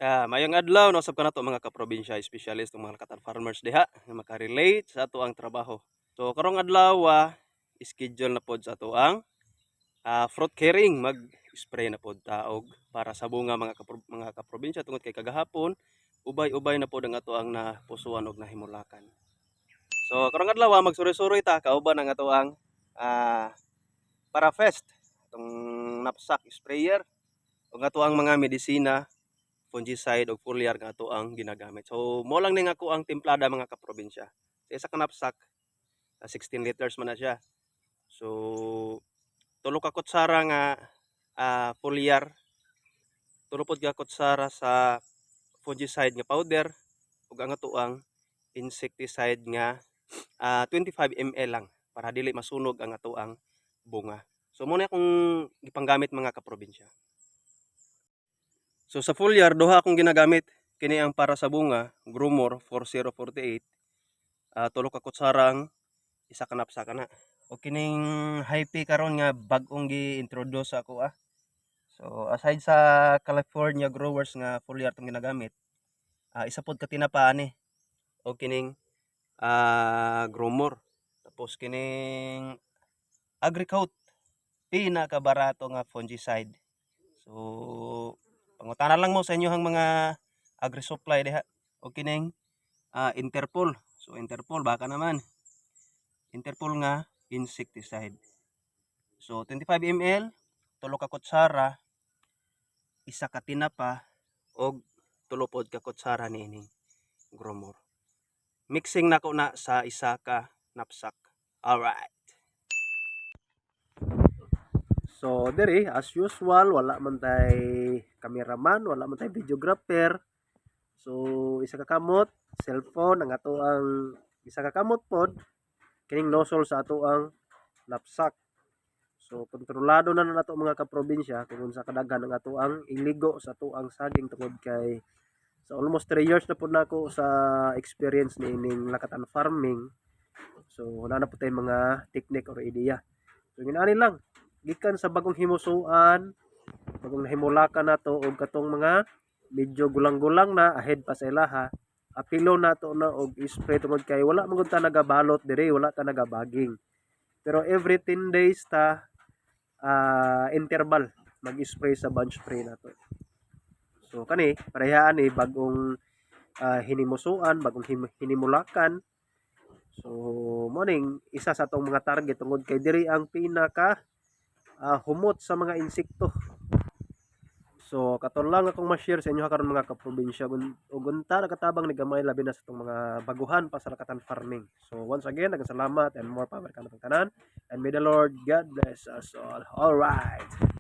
Mayong adlaw no usab kanato mga kaprobinsya, specialist ng mga lakatan farmers diha nga maka-relate sa ato ang trabaho. So karong adlaw schedule na pod sa ato ang fruit caring, mag-spray na pod taog para sa bunga mga kaprobinsya tungod kay kagahapon ubay-ubay na pod ang ato ang napusuan og nahimulakan. So karong adlaw magsuri-suri ta kauban ang ato ang para fest itong knapsack sprayer ug ato ang mga medisina, fungicide o foliar nga ato ang ginagamit. So mo lang ning ako ang timplada mga kaprobinsya. Sa isa ka knapsack 16 liters man na siya. So tulo ka kutsara nga foliar, tulo pod ka kutsara sa fungicide nga powder ug ang ato ang insecticide nga 25 ml lang para dili masunog ang ato ang bunga. So mo na akong gipanggamit mga kaprobinsya. So sa foliar duha akong ginagamit, kini ang para sa bunga, Gromor 4048, tulo ka kutsarang isa ka knapsack na. O kining Hype karon nga bag-ong gi-introduce ako So aside sa California growers nga foliar tong ginagamit, isa pod ka tinapa ani. O kining Gromor. Tapos kining Agricout, pinakabarato nga fungicide. So pangutana lang mo sa inyohang mga agri-supply diha. O kining Interpol. So Interpol baka naman. Interpol nga insecticide. So 25 ml, tulo ka kutsara, isa ka tinapa og tulo pod ka kutsara niining Gromor. Mixing nako na sa isa ka knapsack. Alright. So diri as usual wala man tay cameraman, wala man tay videographer. So isa ka kamot, cellphone ang ato ang isa ka kamot pod kining nozzle sa ato ang knapsack. So kontrolado na nato mga kaprobinsya kung unsa kadaghan ang ato ang iligo sa ato ang saging tungod kay so almost 3 years na pud nako sa experience ni ining lakatan farming. So wala na po tayong mga technique or idea. So ginani lang gikan sa bagong himusuan, bagong nahimulakan nato og katong mga medyo gulang-gulang na ahead pa sa ilaha, apilo nato na og spray tungod kay wala man gud ta nagabalot diri, wala ta nagabaging. Pero every 10 days ta interval mag-spray sa bunch spray nato. So kani parehaan ni bagong hinimusuan, bagong hinimulakan. So morning isa sa atong mga target tungod kay diri ang pinaka humot sa mga insekto. So katon lang akong ma-share sa inyo karon mga kaprobinsya ug unta nakatabang ni gamay labi na sa itong mga baguhan pa sa lakatan farming. So once again daghang salamat and more power kanang tanan, and may the Lord God bless us all. All right.